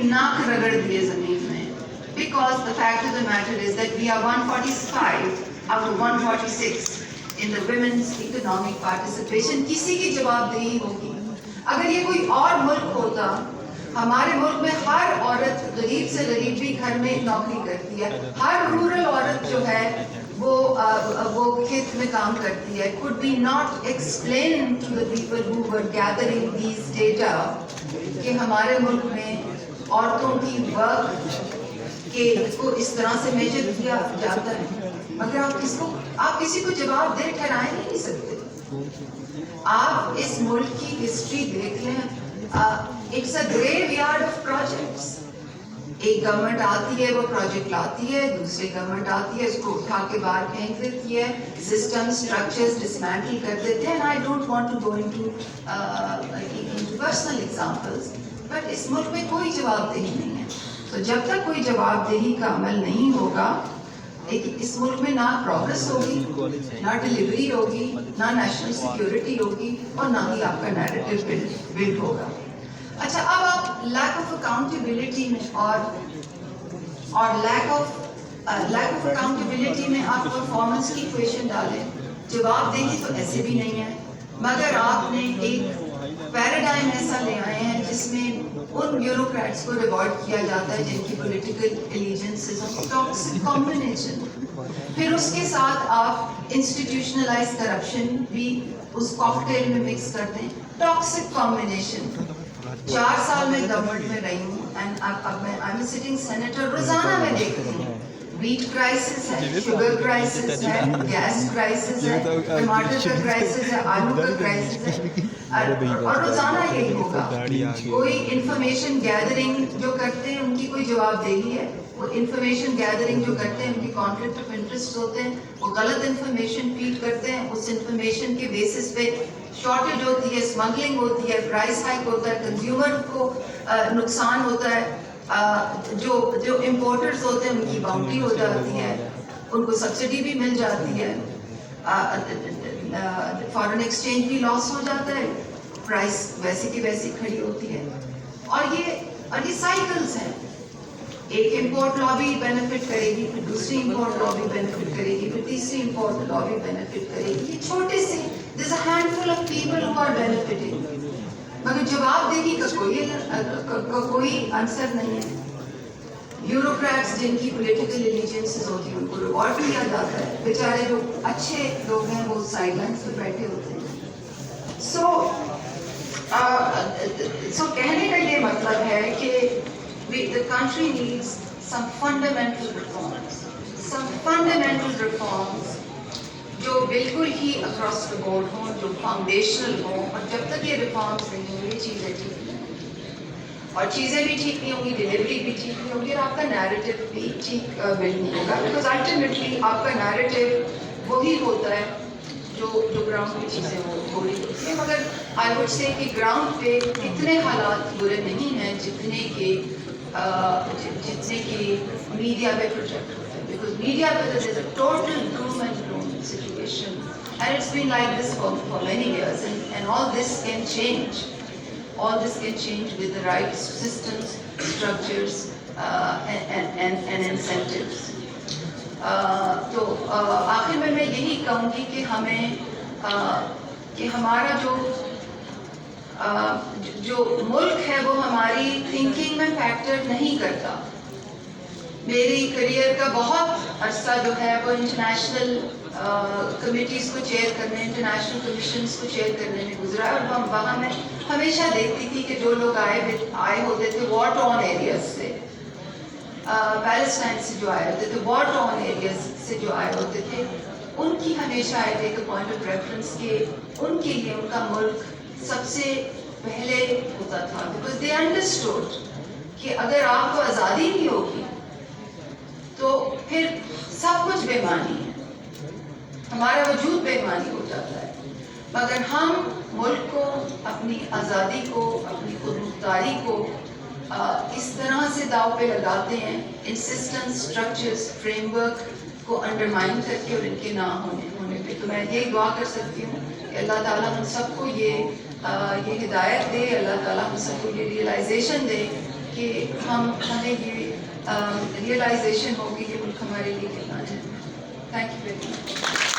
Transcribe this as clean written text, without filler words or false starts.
ناک رگڑ دیے زمین میں. Because the fact of the matter is that we are 145 out of 146 in the women's economic participation. کسی کی جواب دہی ہوگی. اگر یہ کوئی اور ملک ہوتا, ہمارے ملک میں ہر عورت غریب سے غریب بھی گھر میں نوکری کرتی ہے, ہر رورل عورت جو ہے وہ کھیت میں کام کرتی ہے. could we not explain to the people who were gathering these data کہ ہمارے ملک میں عورتوں کی ورک کہ کو اس طرح سے میجر کیا جاتا ہے؟ مگر آپ کسی کو جواب دے ٹھہرائے نہیں سکتے. آپ اس ملک کی ہسٹری دیکھ لیں, it's a graveyard of projects. ایک گورنمنٹ آتی ہے, وہ پروجیکٹ لاتی ہے, دوسری گورنمنٹ آتی ہے, اس کو اٹھا کے باہر پھینک دیتی ہے, سسٹم اسٹرکچرز ڈسمینٹل کر دیتے ہیں. I don't want to go into personal examples, but اس ملک میں کوئی جواب دہی نہیں ہے. تو جب تک کوئی جواب دہی کا عمل نہیں ہوگا, اس ملک میں نہ پروگرس ہوگی, نہ ڈلیوری ہوگی, نہ نیشنل سیکیورٹی ہوگی, اور نہ ہی آپ کا نیریٹو بلڈ ہوگا. اچھا, اب آپ لیک آف اکاؤنٹیبلٹی میں اور لیک آف اکاؤنٹیبلٹی میں آپ پرفارمنس کی ایکویشن ڈالیں. جواب دہی تو ایسے بھی نہیں ہے, مگر آپ نے ایک پیراڈائم ایسا لے آئے ہیں جس میں ان بیوروکریٹس کو ریوارڈ کیا جاتا ہے جن کی پولیٹیکل ایلیجنسز اور ٹاکسک کمبینیشن. پھر اس کے ساتھ آپ انسٹیٹیوشنلائز کرپشن بھی اس کاکٹیل میں مکس کر دیں. Toxic combination. 4 سال میں گورنمنٹ میں رہی ہوں, اینڈ اب میں آئی ایم سٹنگ سینیٹر, روزانہ میں دیکھتی ہوں ویٹ کرائسس ہے, شوگر کرائسس ہے, گیس کرائسس ہے, ٹماٹر کا کرائسس ہے, آلو کا کرائسس ہے, اور روزانہ یہی ہوگا. کوئی انفارمیشن گیدرنگ جو کرتے ہیں ان کی کوئی جواب دہی ہے. وہ انفارمیشن گیدرنگ جو کرتے ہیں ان کی کانفلکٹ آف انٹرسٹ ہوتے ہیں, وہ غلط انفارمیشن فیڈ کرتے ہیں. اس انفارمیشن کے بیسس پہ شارٹیج ہوتی ہے, اسمگلنگ ہوتی ہے, پرائس ہائک ہوتا ہے, کنزیومر کو نقصان ہوتا ہے. جو امپورٹرز ہوتے ہیں ان کی باؤنڈری ہو جاتی ہے, ان کو سبسڈی بھی مل جاتی ہے, فارن ایکسچینج بھی لاس ہو جاتا ہے, پرائس ویسی کی ویسی کھڑی ہوتی ہے. اور یہ سائیکلز ہیں. ایک امپورٹ لابی بینیفٹ کرے گی, پھر دوسری امپورٹ لابی بینیفٹ کرے گی, پھر تیسری امپورٹ لابی بینیفٹ کرے گی. یہ چھوٹے سے there's a handful of people who are benefiting. مگر جواب دہی کا کوئی آنسر نہیں ہے. بیوروکریٹس جن کی پولیٹیکل ایلیجنسز ہوتی ہیں ان کو ریوارڈ کیا جاتا ہے. بیچارے جو اچھے لوگ ہیں وہ سائڈ لائنس پہ بیٹھے ہوتے ہیں. سو کہنے کا یہ مطلب ہے کہ the country needs some fundamental reforms جو بالکل ہی اکراس دا بورڈ ہوں, جو فاؤنڈیشنل ہوں. اور جب تک یہ ریفارمس نہیں ہوں گی چیزیں ٹھیک نہیں ہوں گی, اور چیزیں بھی ٹھیک نہیں ہوں گی, ڈلیوری بھی ٹھیک نہیں ہوگی, اور آپ کا نیریٹو بھی ٹھیک بلڈ نہیں ہوگا. بیکاز الٹیمیٹلی آپ کا نیریٹو وہی ہوتا ہے جو گراؤنڈ پہ چیزیں ہو رہی ہوتی ہیں. مگر آئی وڈ سے کہ گراؤنڈ پہ اتنے حالات برے نہیں ہیں جتنے کہ میڈیا پہ پروجیکٹ ہوتا ہے. بیکاز میڈیا پہ there is a total doom and gloom situation, and it's been like this for many years, and all this can change. All this can change with the right systems, structures, and incentives. تو آخر میں یہی کہوں گی کہ ہمیں کہ ہمارا جو ملک ہے وہ ہماری تھنکنگ میں فیکٹر نہیں کرتا. میری کریئر کا بہت عرصہ جو ہے وہ انٹرنیشنل کمیٹیز کو چیئر کرنے, انٹرنیشنل کمیشنز کو چیئر کرنے میں گزرا ہے. اور وہاں میں ہمیشہ دیکھتی تھی کہ جو لوگ آئے ہوتے تھے وار ٹارن ایریاز سے, پیلسٹائن سے جو آئے ہوتے تھے, وار ٹارن ایریاز سے جو آئے ہوتے تھے, ان کی ہمیشہ آئی ٹیک اے پوائنٹ آف ریفرنس کہ ان کے لیے ان کا ملک سب سے پہلے ہوتا تھا. بیکاز دے انڈرسٹوڈ کہ اگر آپ کو آزادی نہیں ہوگی تو پھر سب کچھ بے معنی ہے, ہمارا وجود بے معنی ہو جاتا ہے. مگر ہم ملک کو, اپنی آزادی کو, اپنی خود مختاری کو اس طرح سے داؤ پہ لگاتے ہیں in system, structures, frame work کو انڈرمائن کر کے اور ان کے نہ ہونے پہ. تو میں یہ دعا کر سکتی ہوں کہ اللہ تعالیٰ ہم سب کو یہ ہدایت دے, اللہ تعالیٰ ہم سب کو یہ ریئلائزیشن دے کہ ہمیں یہ ریئلائزیشن ہوگی کہ ملک ہمارے لیے کتنا ہے. Thank you very much.